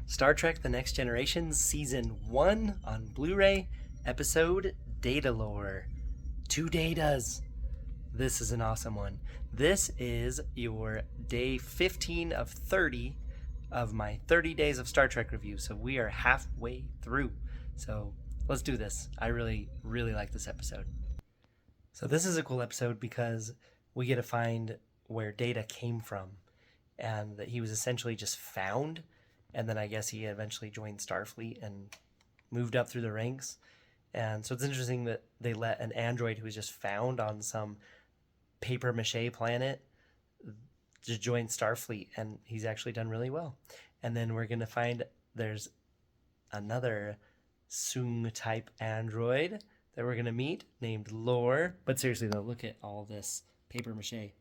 Star Trek The Next Generation Season 1 on Blu-ray, episode Datalore. 2 datas. This is an awesome one. This is your day 15 of 30 of my 30 days of Star Trek review, so we are halfway through. So let's do this. I really, really like this episode. So this is a cool episode because we get to find where Data came from, and that he was essentially just found, and then I guess he eventually joined Starfleet and moved up through the ranks. And so it's interesting that they let an android who was just found on some paper mache planet just join Starfleet, and he's actually done really well. And then we're going to find there's another soong type android that we're going to meet named Lore. But seriously though, look at all this paper mache.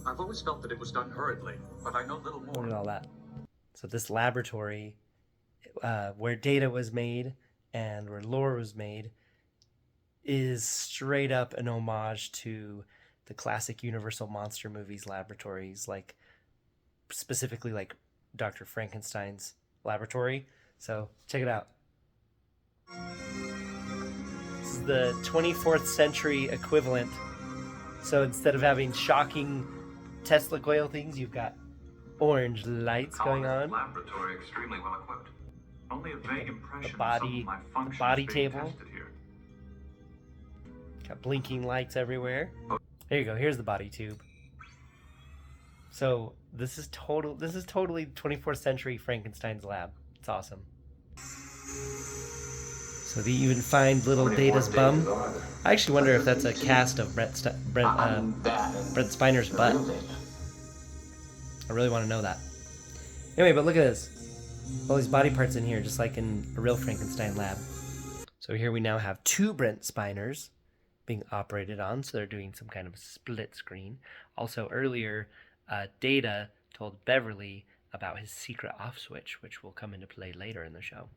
I've always felt that it was done hurriedly, but I know little more. Look at all that. So this laboratory where Data was made and where Lore was made is straight up an homage to the classic Universal Monster movies laboratories, like specifically like Dr. Frankenstein's laboratory. So check it out. This is the 24th century equivalent. So instead of having shocking Tesla coil things, you've got orange lights going on. Laboratory extremely well equipped. Only a vague impression The body table. Here. Got blinking lights everywhere. There you go. Here's the body tube. So this is totally 24th century Frankenstein's lab. It's awesome. So they even find little Data's bum. I actually wonder if that's a cast of Brent Spiner's butt. I really want to know that. Anyway, but look at this. All these body parts in here, just like in a real Frankenstein lab. So here we now have 2 Brent Spiners being operated on, so they're doing some kind of split screen. Also earlier, Data told Beverly about his secret off switch, which will come into play later in the show.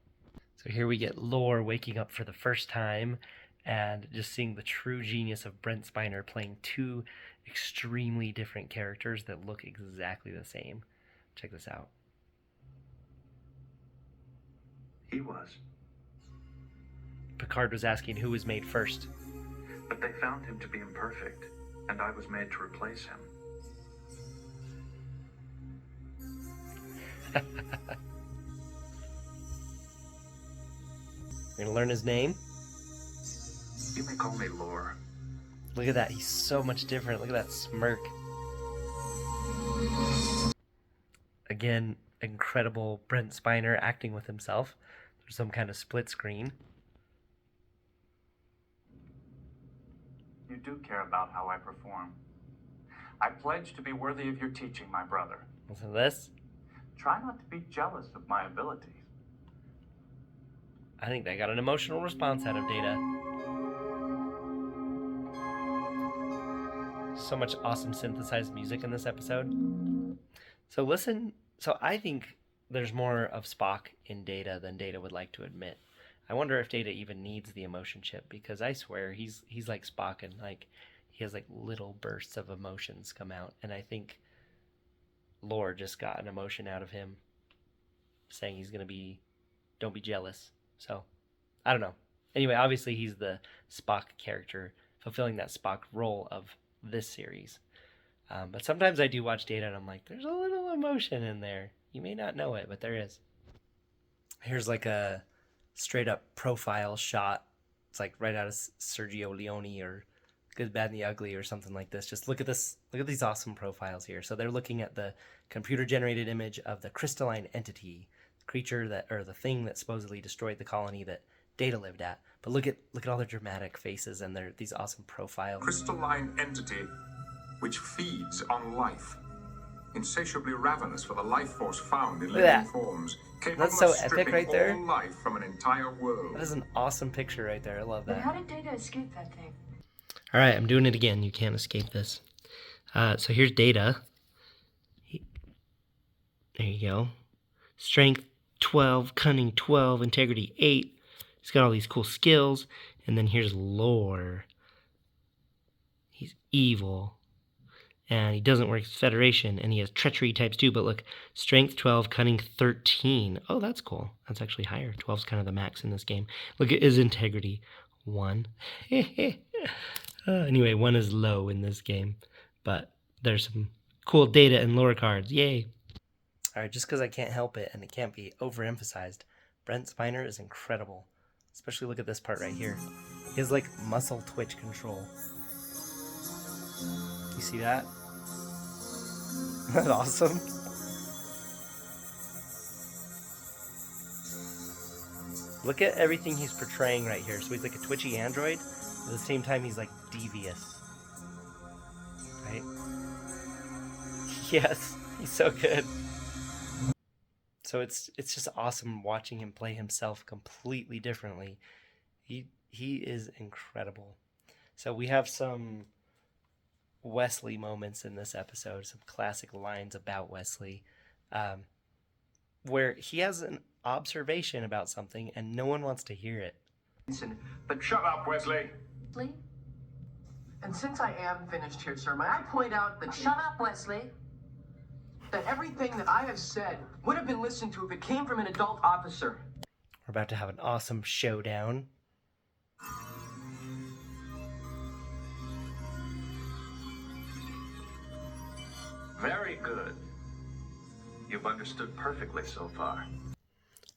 So here we get Lore waking up for the first time and just seeing the true genius of Brent Spiner playing 2 extremely different characters that look exactly the same. Check this out. He was. Picard was asking who was made first. But they found him to be imperfect, and I was made to replace him. We're gonna learn his name. You may call me Lore. Look at that, he's so much different. Look at that smirk. Again, incredible Brent Spiner acting with himself. There's some kind of split screen. You do care about how I perform. I pledge to be worthy of your teaching, my brother. Listen to this. Try not to be jealous of my abilities. I think they got an emotional response out of Data. So much awesome synthesized music in this episode. So listen, so I think there's more of Spock in Data than Data would like to admit. I wonder if Data even needs the emotion chip, because I swear he's like Spock, and like he has like little bursts of emotions come out, and I think Lore just got an emotion out of him saying he's gonna be, don't be jealous. So I don't know. Anyway, obviously he's the Spock character fulfilling that Spock role of this series. But sometimes I do watch Data and I'm like, there's a little emotion in there. You may not know it, but there is. Here's like a straight up profile shot. It's like right out of Sergio Leone or Good, Bad, and the Ugly or something like this. Just look at this. Look at these awesome profiles here. So they're looking at the computer generated image of the crystalline entity, the creature that, or the thing that supposedly destroyed the colony that Data lived at. But look at all their dramatic faces and these awesome profiles. Crystalline entity which feeds on life. Insatiably ravenous for the life force found in living forms. That's so epic right there. All life from an entire world. That is an awesome picture right there. I love that. But how did Data escape that thing? All right, I'm doing it again. You can't escape this. So here's Data. There you go. Strength 12, cunning 12, integrity 8. He's got all these cool skills. And then here's Lore. He's evil. and he doesn't work with Federation, and he has treachery types too, but look, strength 12, cunning 13. Oh, that's cool. That's actually higher. 12's kind of the max in this game. Look at his integrity, 1. Anyway, 1 is low in this game, but there's some cool data and lore cards. Yay! All right, just because I can't help it and it can't be overemphasized, Brent Spiner is incredible. Especially look at this part right here. He has like muscle twitch control. You see that? Isn't that awesome? Look at everything he's portraying right here. So he's like a twitchy android, at the same time he's like devious. Right? Yes, he's so good. So it's just awesome watching him play himself completely differently. He is incredible. So we have some Wesley moments in this episode, some classic lines about Wesley, where he has an observation about something and no one wants to hear it. But shut up, Wesley. And since I am finished here, sir, may I point out that Shut up, Wesley. that everything that I have said would have been listened to if it came from an adult officer. We're about to have an awesome showdown. Very good. You've understood perfectly so far.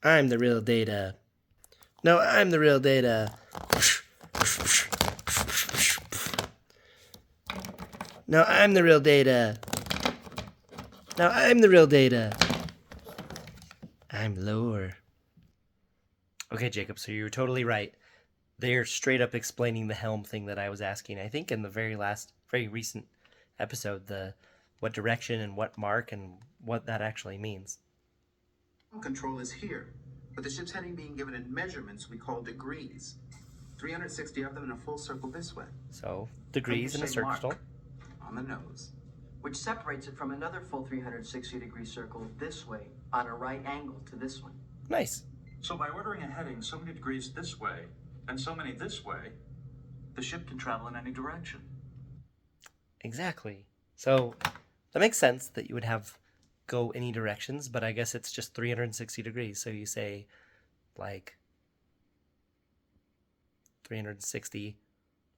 I'm the real Data. No, I'm the real Data. No, I'm the real Data. No, I'm the real Data. I'm Lore. Okay, Jacob, so you're totally right. They're straight up explaining the helm thing that I was asking. I think in the very recent episode, what direction and what mark and what that actually means. Control is here, with the ship's heading being given in measurements we call degrees. 360 of them in a full circle this way. So, degrees in a circle. On the nose. Which separates it from another full 360-degree circle this way on a right angle to this one. Nice. So by ordering a heading so many degrees this way and so many this way, the ship can travel in any direction. Exactly. So, that makes sense that you would have go any directions, but I guess it's just 360 degrees. So you say, like, 360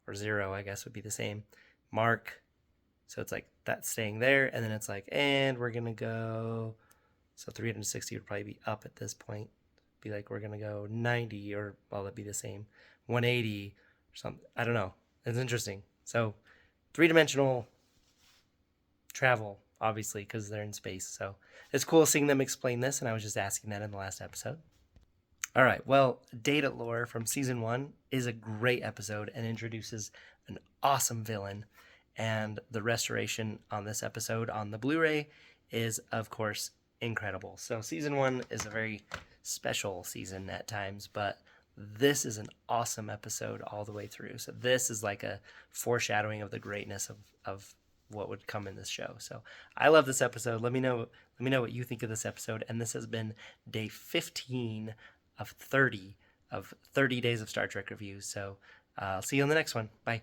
or 0, I guess would be the same. Mark. So it's like that's staying there, and then it's like, and we're going to go. So 360 would probably be up at this point. Be like, we're going to go 90, or, well, that'd be the same. 180 or something. I don't know. It's interesting. So 3-dimensional travel, obviously, because they're in space. So it's cool seeing them explain this, and I was just asking that in the last episode. All right, well, Datalore from Season 1 is a great episode and introduces an awesome villain. And the restoration on this episode on the Blu-ray is, of course, incredible. So Season 1 is a very special season at times, but this is an awesome episode all the way through. So this is like a foreshadowing of the greatness of what would come in this show. So I love this episode. Let me know what you think of this episode. And this has been day 15 of 30 days of Star Trek reviews. So I'll see you on the next one. Bye.